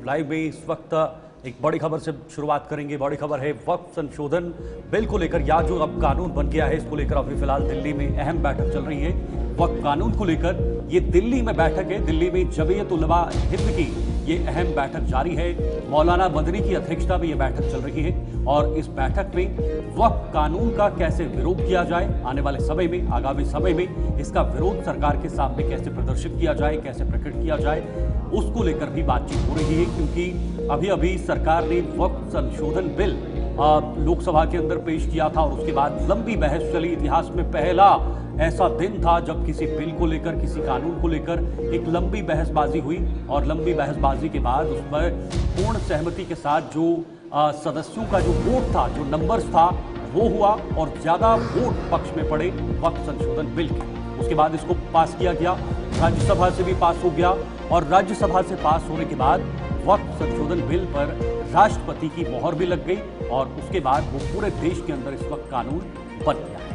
Live में इस वक्त एक बड़ी खबर से शुरुआत करेंगे। बड़ी खबर है वक्फ संशोधन बिल को लेकर, या जो अब कानून बन गया है इसको लेकर अभी फिलहाल दिल्ली में अहम बैठक चल रही है। वक्फ कानून को लेकर ये दिल्ली में बैठक है। दिल्ली में जमीयत उलमा हिंद की ये अहम बैठक जारी है। मौलाना मदनी की अध्यक्षता में ये बैठक चल रही है और इस बैठक में वक्फ कानून का कैसे विरोध किया जाए, आने वाले समय में, आगामी समय में इसका विरोध सरकार के सामने कैसे प्रदर्शित किया जाए, कैसे प्रकट किया जाए, उसको लेकर भी बातचीत हो रही है। क्योंकि अभी अभी सरकार ने वक्फ संशोधन बिल लोकसभा के अंदर पेश किया था और उसके बाद लंबी बहस चली। इतिहास में पहला ऐसा दिन था जब किसी बिल को लेकर, किसी कानून को लेकर एक लंबी बहसबाजी हुई और लंबी बहसबाजी के बाद उस पर पूर्ण सहमति के साथ जो सदस्यों का जो वोट था, जो नंबर्स था, वो हुआ और ज्यादा वोट पक्ष में पड़े वक्फ संशोधन बिल के। उसके बाद इसको पास किया गया, राज्यसभा से भी पास हो गया और राज्यसभा से पास होने के बाद वक्फ संशोधन बिल पर राष्ट्रपति की मोहर भी लग गई और उसके बाद वो पूरे देश के अंदर इस वक्त कानून बन गया है।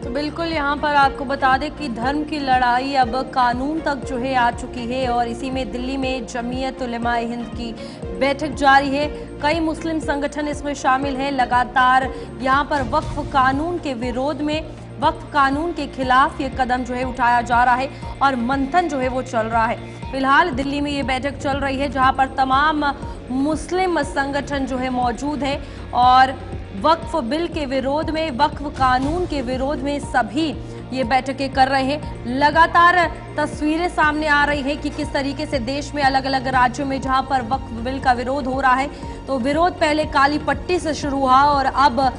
तो बिल्कुल यहाँ पर आपको बता दें कि धर्म की लड़ाई अब कानून तक जो है आ चुकी है और इसी में दिल्ली में जमीयत उलमा हिंद की बैठक जारी है। कई मुस्लिम संगठन इसमें शामिल हैं। लगातार यहाँ पर वक्फ कानून के विरोध में, वक्फ कानून के खिलाफ ये कदम जो है उठाया जा रहा है और मंथन जो है वो चल रहा है। फिलहाल दिल्ली में ये बैठक चल रही है जहाँ पर तमाम मुस्लिम संगठन जो है मौजूद है और वक्फ बिल के विरोध में, वक्फ कानून के विरोध में सभी ये बैठकें कर रहे हैं। लगातार तस्वीरें सामने आ रही है कि किस तरीके से देश में अलग अलग राज्यों में जहां पर वक्फ बिल का विरोध हो रहा है, तो विरोध पहले काली पट्टी से शुरू हुआ और अब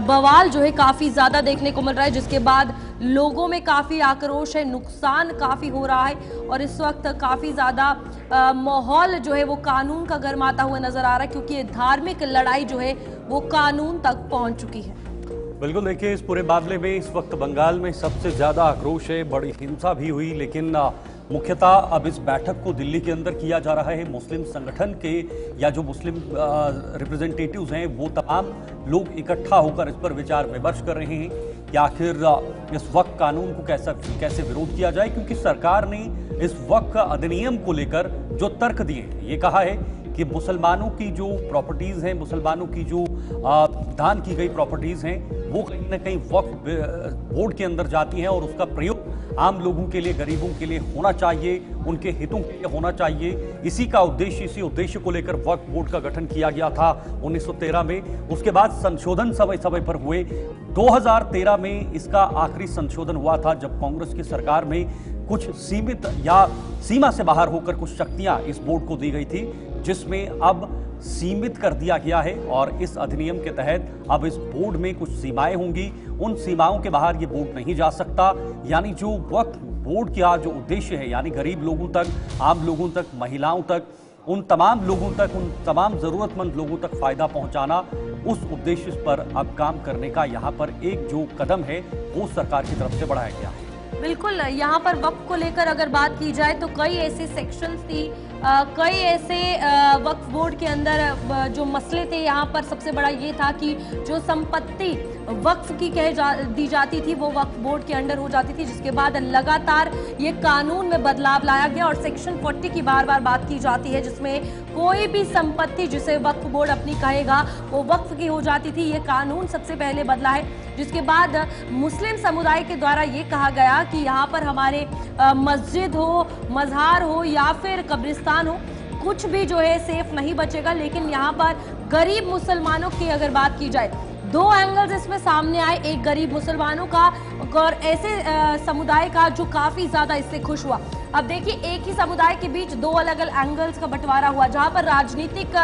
बवाल जो है काफी ज्यादा देखने को मिल रहा है, जिसके बाद लोगों में काफी आक्रोश है, नुकसान काफी हो रहा है और इस वक्त काफी ज्यादा माहौल जो है वो कानून का गरमाता हुआ नजर आ रहा है, क्योंकि ये धार्मिक लड़ाई जो है वो कानून तक पहुंच चुकी है। बिल्कुल, देखिए इस पूरे मामले में इस वक्त बंगाल में सबसे ज्यादा आक्रोश है, बड़ी हिंसा भी हुई, लेकिन मुख्यतः अब इस बैठक को दिल्ली के अंदर किया जा रहा है। मुस्लिम संगठन के या जो मुस्लिम रिप्रेजेंटेटिव्स हैं वो तमाम लोग इकट्ठा होकर इस पर विचार विमर्श कर रहे हैं कि आखिर इस वक्फ कानून को कैसे विरोध किया जाए। क्योंकि सरकार ने इस वक्फ अधिनियम को लेकर जो तर्क दिए, ये कहा है कि मुसलमानों की जो प्रॉपर्टीज हैं, मुसलमानों की जो दान की गई प्रॉपर्टीज हैं, वो कहीं ना कहीं वक्फ बोर्ड के अंदर जाती हैं और उसका प्रयोग आम लोगों के लिए, गरीबों के लिए होना चाहिए, उनके हितों के लिए होना चाहिए। इसी उद्देश्य को लेकर वक्फ बोर्ड का गठन किया गया था 1913 में। उसके बाद संशोधन समय समय पर हुए। 2013 में इसका आखिरी संशोधन हुआ था जब कांग्रेस की सरकार में कुछ सीमित या सीमा से बाहर होकर कुछ शक्तियां इस बोर्ड को दी गई थी, जिसमें अब सीमित कर दिया गया है और इस अधिनियम के तहत अब इस बोर्ड में कुछ सीमाएं होंगी। उन सीमाओं के बाहर ये बोर्ड नहीं जा सकता। यानी जो वक्फ बोर्ड का जो उद्देश्य है, यानी गरीब लोगों तक, आम लोगों तक, महिलाओं तक, उन तमाम लोगों तक, उन तमाम जरूरतमंद लोगों तक फायदा पहुंचाना, उस उद्देश्य पर अब काम करने का यहाँ पर एक जो कदम है वो सरकार की तरफ से बढ़ाया गया है। बिल्कुल, यहाँ पर वक्फ को लेकर अगर बात की जाए तो कई ऐसे सेक्शंस थी, कई ऐसे वक्फ बोर्ड के अंदर जो मसले थे। यहाँ पर सबसे बड़ा ये था कि जो संपत्ति वक्फ की दी जाती थी वो वक्फ बोर्ड के अंडर हो जाती थी, जिसके बाद लगातार ये कानून में बदलाव लाया गया और सेक्शन 40 की बार बार बात की जाती है, जिसमें कोई भी संपत्ति जिसे वक्फ बोर्ड अपनी कहेगा वो वक्फ की हो जाती थी। ये कानून सबसे पहले बदला है, जिसके बाद मुस्लिम समुदाय के द्वारा ये कहा गया कि यहाँ पर हमारे मस्जिद हो, मज़ार हो या फिर कब्रिस्तान हो, कुछ भी जो है सेफ नहीं बचेगा। लेकिन यहाँ पर गरीब मुसलमानों की अगर बात की जाए, दो एंगल्स इसमें सामने आए, एक गरीब मुसलमानों का और ऐसे समुदाय का जो काफी ज्यादा इससे खुश हुआ। अब देखिए, एक ही समुदाय के बीच दो अलग अलग एंगल्स का बंटवारा हुआ, जहां पर राजनीतिक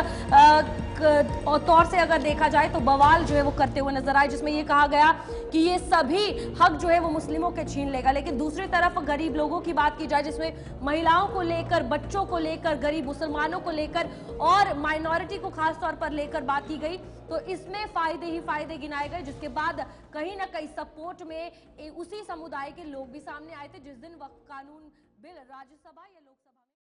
तौर से अगर देखा जाए तो बवाल जो है वो करते हुए नजर आए, जिसमें ये कहा गया कि ये सभी हक जो है वो मुस्लिमों के छीन लेगा। लेकिन दूसरी तरफ गरीब लोगों की बात की जाए, जिसमें महिलाओं को लेकर, बच्चों को लेकर, गरीब मुसलमानों को लेकर और माइनॉरिटी को खास तौर पर लेकर बात की गई, तो इसमें फायदे ही फायदे गिनाए गए, जिसके बाद कहीं ना कहीं सपोर्ट में उसी समुदाय के लोग भी सामने आए थे जिस दिन वक्फ कानून बिल राज्यसभा या लोकसभा